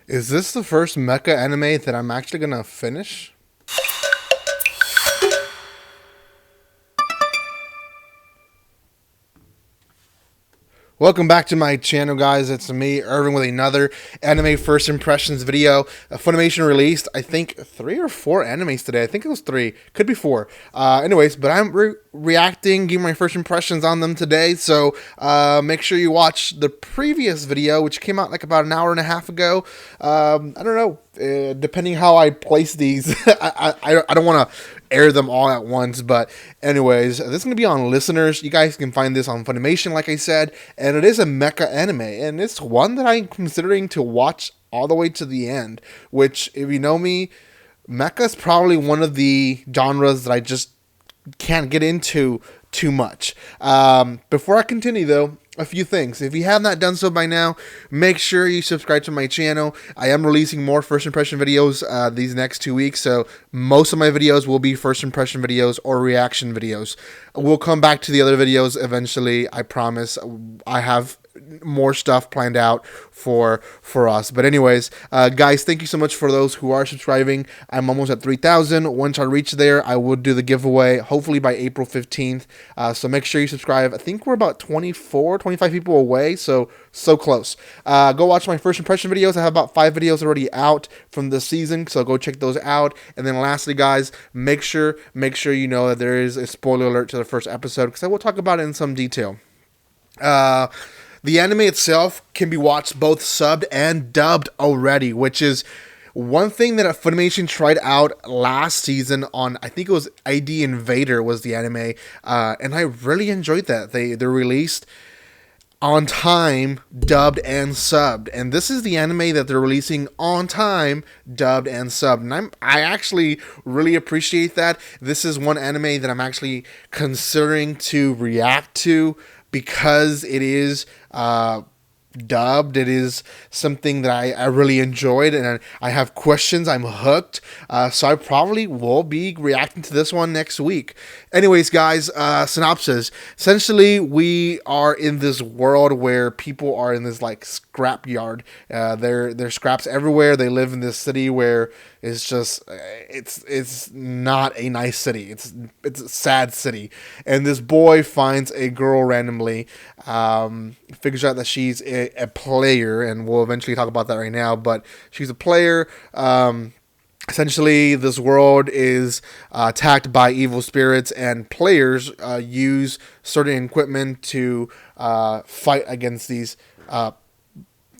Is this the first mecha anime that I'm actually gonna finish? Welcome back to my channel, guys. It's me, Irvin, with another anime first impressions video. Funimation released, I think, 3 or 4 animes today. I think it was 3, could be 4. Anyways, but I'm reacting, giving my first impressions on them today. So make sure you watch the previous video, which came out like about an hour and a half ago. I don't know. Depending how I place these, I don't want to air them all at once. But anyways, this is going to be on listeners. You guys can find this on Funimation, like I said. And it is a mecha anime. And it's one that I'm considering to watch all the way to the end. Which, if you know me, mecha is probably one of the genres that I just can't get into too much. Before I continue, though, a few things. If you have not done so by now, make sure you subscribe to my channel. I am releasing more first impression videos these next 2 weeks, so most of my videos will be first impression videos or reaction videos. We'll come back to the other videos eventually, I promise. I have more stuff planned out for us. But anyways, guys, thank you so much for those who are subscribing. I'm almost at 3,000. Once I reach there, I will do the giveaway, hopefully by April 15th. So make sure you subscribe. I think we're about 25 people away, so close. Go watch my first impression videos. I have about 5 videos already out from this season, so go check those out. And then lastly, guys, make sure you know that there is a spoiler alert to the first episode, because I will talk about it in some detail. The anime itself can be watched both subbed and dubbed already, which is one thing that Funimation tried out last season on, I think it was ID Invader was the anime, and I really enjoyed that. They're released on time, dubbed and subbed, and this is the anime that they're releasing on time, dubbed and subbed, and I actually really appreciate that. This is one anime that I'm actually considering to react to, because it is dubbed. It is something that I really enjoyed, and I have questions. I'm hooked, so I probably will be reacting to this one next week. Anyways, guys, synopsis. Essentially, we are in this world where people are in this like scrap yard. There's scraps everywhere. They live in this city where it's just it's not a nice city. It's a sad city. And this boy finds a girl randomly, figures out that she's a player, and we'll eventually talk about that right now. But she's a player. Essentially, this world is attacked by evil spirits, and players use certain equipment to fight against these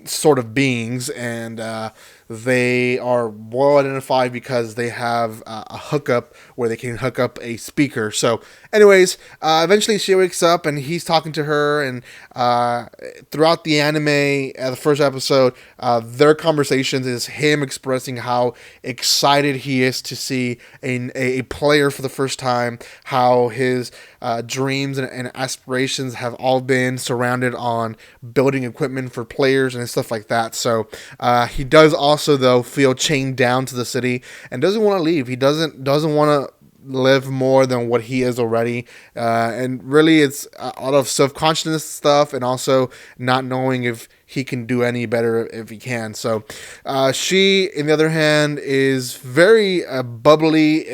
sort of beings, and they are well identified because they have a hookup where they can hook up a speaker. So anyways, eventually she wakes up and he's talking to her, and throughout the anime, the first episode, their conversations is him expressing how excited he is to see a player for the first time, how his dreams and aspirations have all been surrounded on building equipment for players and stuff like that. So he does also, though, feel chained down to the city and doesn't want to leave. He doesn't want to live more than what he is already, and really it's a lot of self-consciousness stuff, and also not knowing if he can do any better if he can. So she, on the other hand, is very bubbly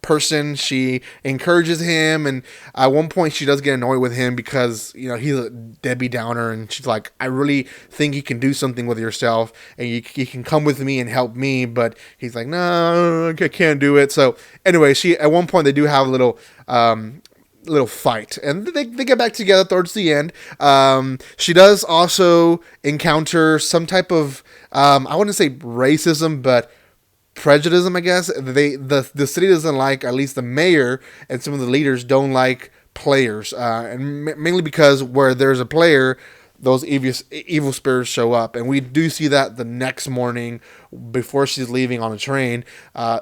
person. She encourages him, and at one point she does get annoyed with him because, you know, he's a Debbie Downer, and she's like, I really think you can do something with yourself, and you can come with me and help me. But he's like, no, I can't do it. So anyway, she, at one point, they do have a little fight, and they get back together towards the end. She does also encounter some type of I wouldn't say racism, but prejudice, I guess. The city doesn't like, at least the mayor and some of the leaders don't like players, and mainly because where there's a player, those evil spirits show up. And we do see that the next morning before she's leaving on a train.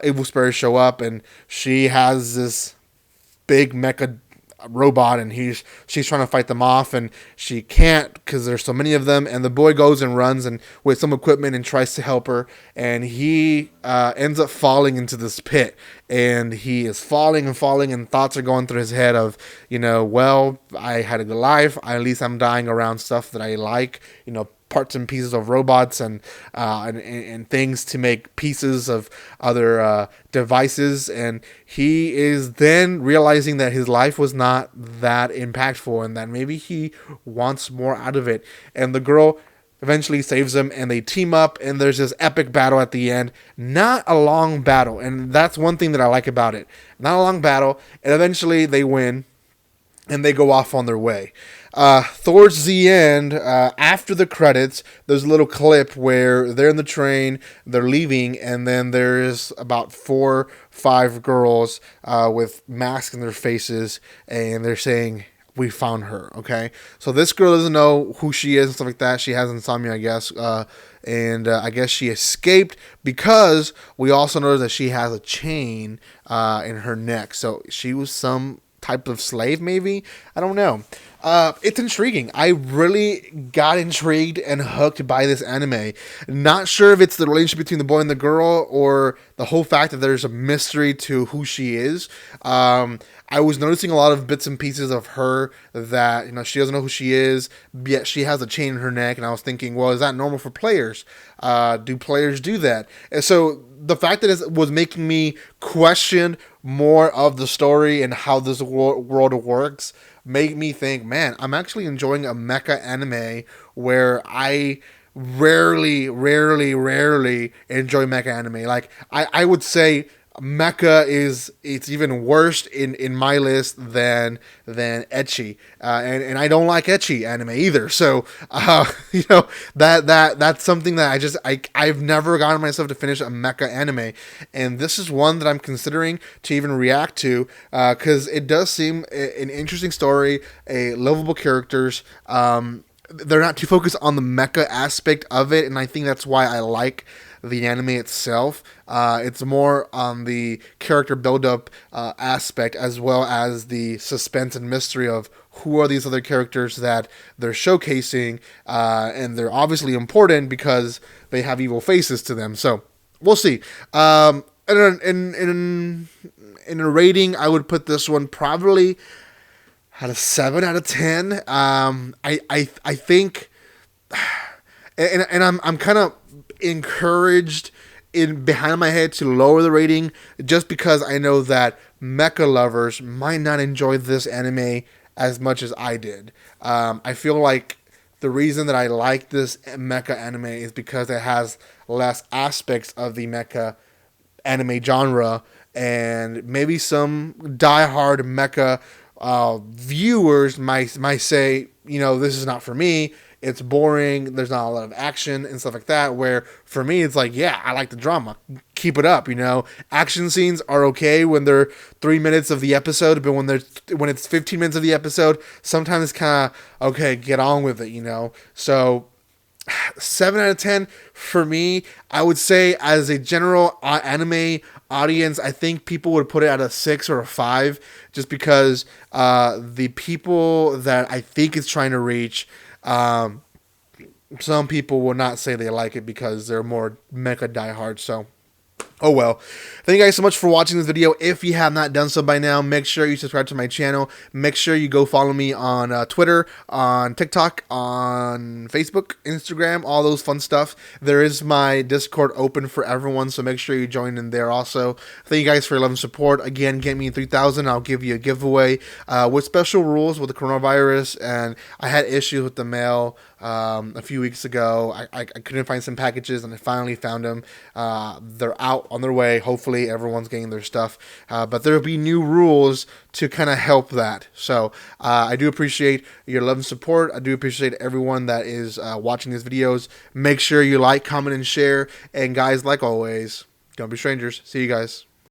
Evil spirits show up, and she has this big mecha robot, and she's trying to fight them off, and she can't because there's so many of them. And the boy goes and runs and with some equipment and tries to help her, and he ends up falling into this pit, and he is falling and falling, and thoughts are going through his head of, you know, well, I had a good life, at least I'm dying around stuff that I like, you know, parts and pieces of robots and things to make pieces of other devices. And he is then realizing that his life was not that impactful and that maybe he wants more out of it. And the girl eventually saves him, and they team up, and there's this epic battle at the end. Not a long battle, and that's one thing that I like about it. Not a long battle, and eventually they win, and they go off on their way. Towards the end, after the credits, there's a little clip where they're in the train, they're leaving, and then there's about 4-5 girls with masks in their faces, and they're saying, "We found her." Okay, so this girl doesn't know who she is and stuff like that. She has insomnia, I guess, and I guess she escaped because we also know that she has a chain in her neck. So she was some type of slave, maybe. I don't know. It's intriguing. I really got intrigued and hooked by this anime. Not sure if it's the relationship between the boy and the girl or the whole fact that there's a mystery to who she is. I was noticing a lot of bits and pieces of her that, she doesn't know who she is, yet she has a chain in her neck, and I was thinking, well, is that normal for players? Do players do that? And so the fact that it was making me question more of the story and how this world works made me think, man, I'm actually enjoying a mecha anime where I rarely enjoy mecha anime. Like, I would say mecha it's even worse in my list than ecchi, and I don't like ecchi anime either. So that's something that I've never gotten myself to finish a mecha anime, and this is one that I'm considering to even react to because it does seem an interesting story, lovable characters. They're not too focused on the mecha aspect of it, and I think that's why I like the anime itself. It's more on the character build-up aspect, as well as the suspense and mystery of who are these other characters that they're showcasing, and they're obviously important because they have evil faces to them. So we'll see. In a rating, I would put this one probably at a 7 out of 10. I think, and I'm kind of encouraged in behind my head to lower the rating just because I know that mecha lovers might not enjoy this anime as much as I did. I feel like the reason that I like this mecha anime is because it has less aspects of the mecha anime genre, and maybe some diehard mecha viewers might say, this is not for me. It's boring. There's not a lot of action and stuff like that. Where for me, it's like, yeah, I like the drama. Keep it up. Action scenes are okay when they're 3 minutes of the episode, but when it's 15 minutes of the episode, sometimes it's kind of okay. Get on with it. So 7 out of 10 for me. I would say as a general anime audience, I think people would put it at a 6 or a 5, just because the people that I think it's trying to reach, some people will not say they like it because they're more mecha diehards. So, oh well. Thank you guys so much for watching this video. If you have not done so by now, make sure you subscribe to my channel. Make sure you go follow me on Twitter, on TikTok, on Facebook, Instagram, all those fun stuff. There is my Discord open for everyone, so make sure you join in there also. Thank you guys for your love and support. Again, get me 3,000. I'll give you a giveaway with special rules with the coronavirus, and I had issues with the mail a few weeks ago. I couldn't find some packages, and I finally found them. They're out on their way. Hopefully everyone's getting their stuff, but there'll be new rules to kind of help that. So I do appreciate your love and support. I do appreciate everyone that is watching these videos. Make sure you like, comment, and share, and guys, like always, don't be strangers. See you guys.